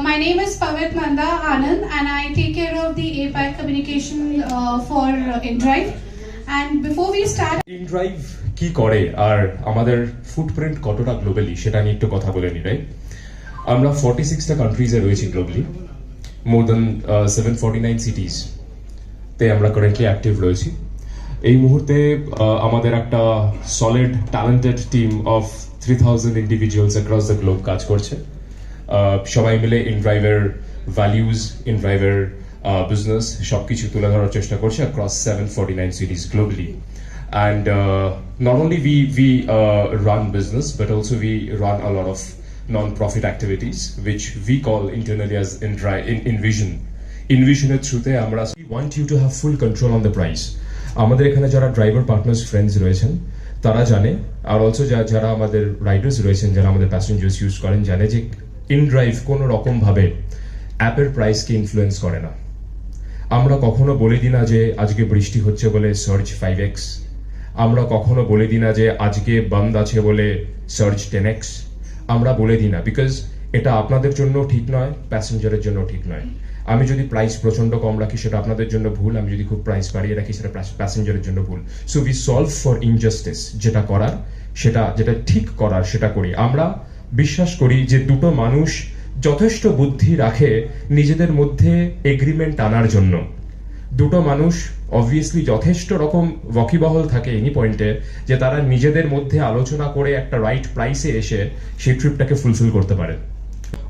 My name is Pavit Manda Anand and I take care of the APAC communication for InDrive. And before we start, InDrive কি করে আর আমাদের footprint কতটা globally সেটা নিয়ে একটু কথা বলে নি, রাইট? আমরা 46টা কান্ট্রিজে রয়েছি গ্লোবালি, মোর দ্যান 749 সিটিজ তে আমরা কারেন্টলি অ্যাক্টিভ রয়েছি। এই মুহূর্তে আমাদের একটা solid talented team of 3000 individuals across the globe কাজ করছে। সবাই মিলে ইনড্রাইভের ভ্যালিউজ, ইনড্রাইভের বিজনেস সবকিছু তুলে ধরার চেষ্টা করছে across 749 cities globally. And not only we run business, but also we run a lot of non-profit activities, which we call internally as Envision. Envision-এর থ্রুতে আমরা we want you to have full control on the price. আমাদের এখানে যারা driver partners friends রয়েছেন তারা জানে, are also যারা আমাদের রাইডার্স রয়েছেন, যারা আমাদের প্যাসেঞ্জার্স ইউজ করেন, জানে যে ইনড্রাইভ কোনো রকম ভাবে অ্যাপের প্রাইসকে ইনফ্লুয়েন্স করে না। আমরা কখনো বলে দিই না যে আজকে বৃষ্টি হচ্ছে বলে সার্চ 5x, আমরা কখনো বলে দিই না যে আজকে বন্ধ আছে বলে সার্চ 10x। আমরা বলে দিই না, বিকজ এটা আপনাদের জন্য ঠিক নয়, প্যাসেঞ্জারের জন্য ঠিক নয়। আমি যদি প্রাইস প্রচন্ড কম রাখি সেটা আপনাদের জন্য ভুল, আমি যদি খুব প্রাইস বাড়িয়ে রাখি সেটা প্যাসেঞ্জারের জন্য ভুল। So we solve for injustice, যেটা করার যেটা ঠিক করার সেটা করি। আমরা বিশ্বাস করি যে দুটো মানুষ যথেষ্ট বুদ্ধি রাখে নিজেদের মধ্যে এগ্রিমেন্ট আনার জন্য। দুটো মানুষ অবভিয়াসলি যথেষ্ট রকম ওয়াকিবহল থাকে এনি পয়েন্টে যে তারা নিজেদের মধ্যে আলোচনা করে একটা রাইট প্রাইসে এসে সেই ট্রিপটাকে ফুলফিল করতে পারে।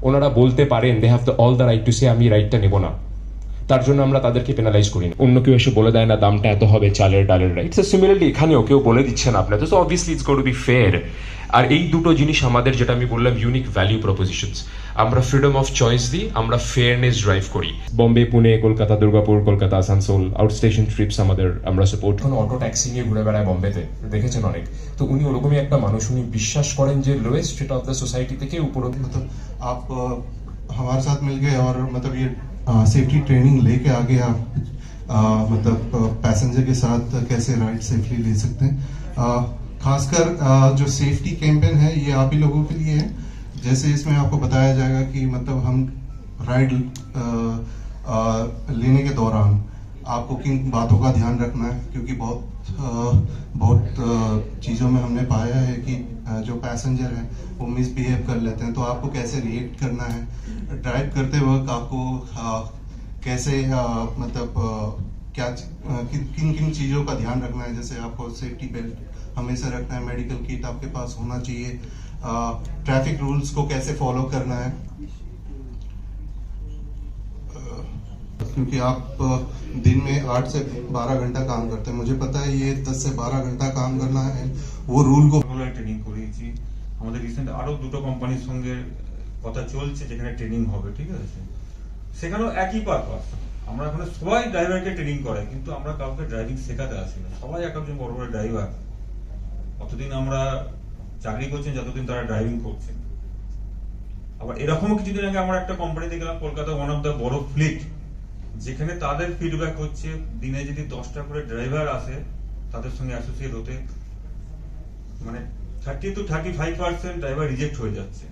ওনারা বলতে পারেন they have all the right to say আমি রাইটটা নেব না, তার জন্য আমরা তাদেরকে পেনালাইজ করি না। অন্য কেউ এসে বলে দেয় না দামটা এত হবে চালের ডালের, রাইট? সো সিমিলারলি এখানেও কেউ বলে দিচ্ছেন আপনাদের, so obviously it's got to be fair. আর এই দুটো জিনিস আমাদের, যেটা আমি বললাম ইউনিক ভ্যালিউ প্রপোজিশনস, আমরা ফ্রিডম অফ চয়েস দিই, আমরা ফেয়ারনেস ড্রাইভ করি। Bombay, Pune, Kolkata, Durgapur, Kolkata, Asansol, out station TRIPS আমাদের আমরা সাপোর্ট। এখন অটো ট্যাক্সি নিয়ে ঘুরে বেড়ায় বোম্বেতে, দেখেছেন অনেক। তো উনি ওরকমই একটা মানুষ, উনি বিশ্বাস করেন যে lowest state of the society থেকে উপর। मतलब आप हमारे साथ मिल गए और मतलब ये सेफ्टी ट्रेनिंग लेके आगे आप मतलब पैसेंजर के साथ कैसे राइड सेफली ले सकते हैं। खासकर जो सेफ्टी कैंपेन है ये आप ही लोगों के लिए है। जैसे इसमें आपको बताया जाएगा कि मतलब हम राइड लेने के दौरान आपको किन बातों का ध्यान रखना है, क्योंकि बहुत चीज़ों में हमने पाया है कि जो पैसेंजर हैं वो मिसबिहेव कर लेते हैं। तो आपको कैसे रिएक्ट करना है, ड्राइव करते वक्त आपको कैसे मतलब क्या किन किन चीज़ों का ध्यान रखना है। जैसे आपको सेफ्टी बेल्ट हमेशा रखना है, मेडिकल किट आपके पास होना चाहिए, ट्रैफिक रूल्स को कैसे फॉलो करना है, क्योंकि आप दिन में 8 से 12 घंटा काम करते हैं। मुझे पता है ये 10 से 12 घंटा काम करना है, वो रूल को ট্রেনিং করিয়েছি। আমাদের রিসেন্ট আরো দুটো কোম্পানির সঙ্গে কথা চলছে যেখানে ট্রেনিং হবে, ঠিক আছে? সেখানেও একই পারপাস, আমরা এখানে সবাই ড্রাইভারকে ট্রেনিং করে, কিন্তু আমরা কাউকে ড্রাইভিং শেখাতে আসি না। সবাই এক একজন বড় বড় ড্রাইভার, অতদিন আমরা চাকরি করছেন যতদিন তারা ড্রাইভিং করছেন। আবার এরকমও কিছুদিন আগে আমরা একটা কোম্পানিতে গেলাম, কলকাতা, ওয়ান অফ দ্য বড় ফ্লিট, যেখানে তাদের ফিডব্যাক হচ্ছে দিনে যদি 10টা করে ড্রাইভার আসে তাদের সঙ্গে অ্যাসোসিয়েট হতে, মানে 30 to 35% ড্রাইভার রিজেক্ট হয়ে যাচ্ছে।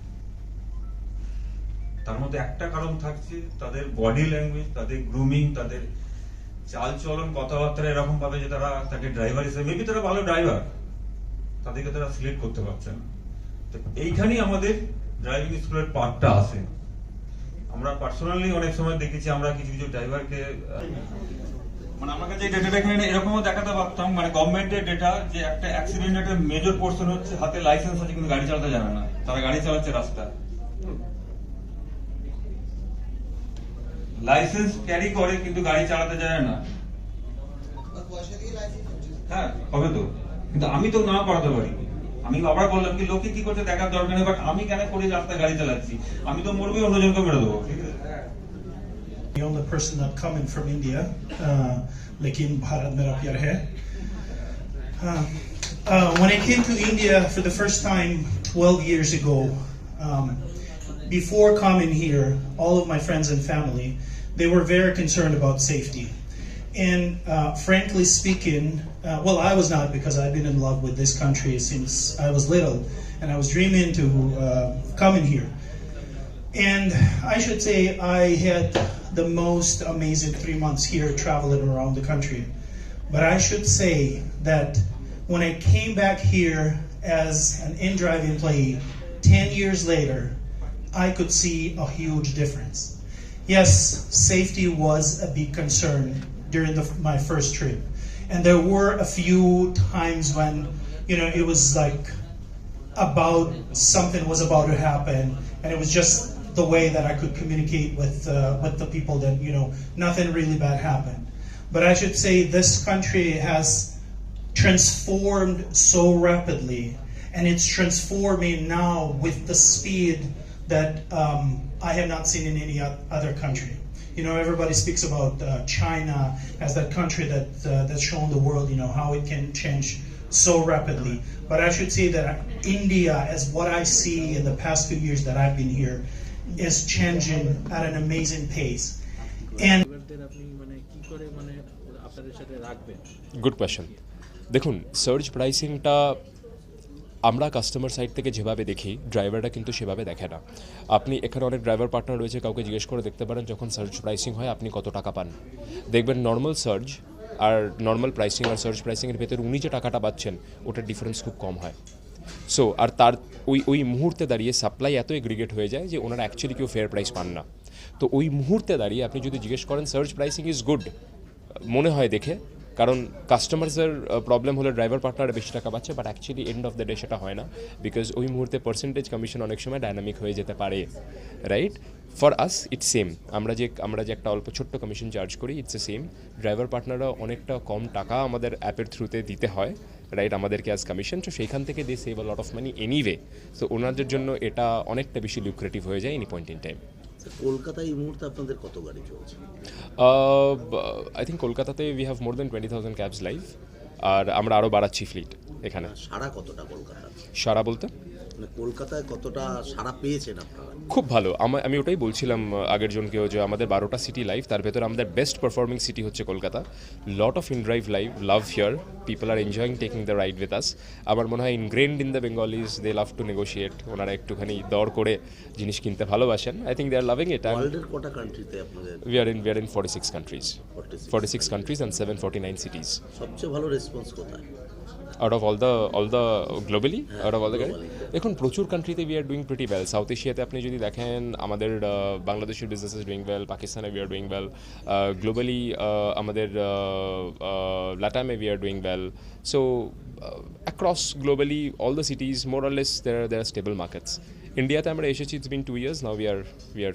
তার মধ্যে একটা কারণ থাকছে তাদের বডি ল্যাঙ্গুয়েজ, তাদের গ্রুমিং, তাদের চাল চলন, কথাবার্তা এরকম ভাবে যে তারা তাকে ড্রাইভার হিসেবে, মেবি তারা ভালো ড্রাইভার, তাদেরকে তারা সিলেক্ট করতে পারছে না। তো এইখানেই আমাদের ড্রাইভিং স্কুলের পার্টটা আছে। আমরা পার্সোনালি অনেক সময় দেখেছি, আমরা কিছু কিছু ড্রাইভারকে, মানে আমার কাছে ডেটাটা এখানে এরকমও দেখাতে পারতাম, মানে গভর্নমেন্টের ডেটা, যে একটা অ্যাক্সিডেন্টের একটা মেজর পোর্শন হচ্ছে হাতে লাইসেন্স আছে কিন্তু গাড়ি চালাতে জানে না, তারা গাড়ি চালাচ্ছে রাস্তায়। লাইসেন্স ক্যারি করে কিন্তু গাড়ি চালাতে জানে না। হ্যাঁ হবে তো, কিন্তু আমি তো না করাতে পারি। আমি আবার বললাম কি লোকে কি করছে দেখার দরকার নেই, বাট আমি কেন করে রাস্তায় গাড়ি চালাচ্ছি, আমি তো মরবি, অন্যজনকে মেরে দেবো, ঠিক আছে? The only person that coming from India, lekin Bharat mera pyar hai. When I came to India for the first time 12 years ago, before coming here, all of my friends and family, they were very concerned about safety. And frankly speaking, well, I was not, because I've been in love with this country since I was little, and I was dreaming to come in here. And I should say I had the most amazing 3 months here traveling around the country. But I should say that when I came back here as an InDrive employee 10 years later, I could see a huge difference. Yes, safety was a big concern during my first trip. And there were a few times when, it was like something was about to happen, and it was just the way that I could communicate with the people that, nothing really bad happened. But I should say this country has transformed so rapidly, and it's transforming now with the speed that I have not seen in any other country. Everybody speaks about China as that country that's shown the world, how it can change so rapidly. But I should say that India, as what I see in the past few years that I've been here, is changing at an amazing pace. And good question. দেখুন, search প্রাইসিংটা আমরা customer side থেকে যেভাবে দেখি, ড্রাইভাররা কিন্তু সেভাবে দেখে না। আপনি এখানে অনেক ড্রাইভার পার্টনার রয়েছে, কাউকে জিজ্ঞেস করে দেখতে পারেন যখন সার্চ প্রাইসিং হয় আপনি কত টাকা পান। দেখবেন নর্মাল সার্চ আর নর্মাল প্রাইসিং আর সার্চ প্রাইসিংয়ের ভেতরে উনি যে টাকাটা পাচ্ছেন ওটার ডিফারেন্স খুব কম হয়। সো আর তার ওই মুহূর্তে দাঁড়িয়ে সাপ্লাই এত এগ্রিগেট হয়ে যায় যে ওনারা অ্যাকচুয়ালি কেউ ফেয়ার প্রাইস পান না। তো ওই মুহূর্তে দাঁড়িয়ে আপনি যদি জিজ্ঞেস করেন সার্চ প্রাইসিং ইজ গুড মনে হয় দেখে, কারণ কাস্টমার্সের প্রবলেম হলে ড্রাইভার পার্টনার বেশি টাকা পাচ্ছে, but actually end of the day সেটা হয় না, বিকজ ওই মুহূর্তে পার্সেন্টেজ কমিশন অনেক সময় ডায়নামিক হয়ে যেতে পারে, right? For us it's same. আমরা যে একটা অল্প ছোট্ট কমিশন চার্জ করি, ইটস এ সেম। ড্রাইভার পার্টনাররা অনেকটা কম টাকা আমাদের অ্যাপের থ্রুতে দিতে হয়, রাইট, আমাদেরকে অ্যাজ কমিশন। তো সেইখান থেকে they save a lot of money anyway. So ওনাদের জন্য এটা অনেকটা বেশি লুক্রেটিভ হয়ে যায় এনি পয়েন্ট ইন টাইম। কলকাতায় এই মুহূর্তে আপনাদের কত গাড়ি চলছে? আই থিঙ্ক কলকাতাতে we have more than 20,000 cabs live, আর আমরা আরও বাড়াচ্ছি ফ্লিট এখানে। সারা কতটা কলকাতা? সারা বলতে কলকাতায় কতটা সারা পেয়েছেন আপনারা? খুব ভালো। আমি ওটাই বলছিলাম আগের জনকেও যে আমাদের 12টা সিটি লাইভ, তার ভেতরে আমাদের বেস্ট পারফর্মিং সিটি হচ্ছে Kolkata. Lot of inDrive live, love here, people are enjoying taking the ride with us. আমার মনে হয় ingrained in the Bengalis, they love to negotiate. ওনারা একটুখানি দর করে জিনিস কিনতে ভালোবাসেন। I think they are loving it. ওয়ার্ল্ডের কটা কান্ট্রিতে আপনাদের? We are in 46 countries. 46 countries and 749 cities. সবচেয়ে ভালো রেসপন্স কোথায়? Out of all the globally, out of all the দেখুন প্রচুর কান্ট্রিতে we are doing pretty well. South এশিয়াতে আপনি যদি দেখেন আমাদের বাংলাদেশের বিজনেস ইজ ডুইং ওয়েল, পাকিস্তানে we are doing well, globally আমাদের লাটামে we are doing well. So across globally all the cities more or less there are stable markets. ইন্ডিয়াতে আমরা এসেছি, it's been 2 years, now we R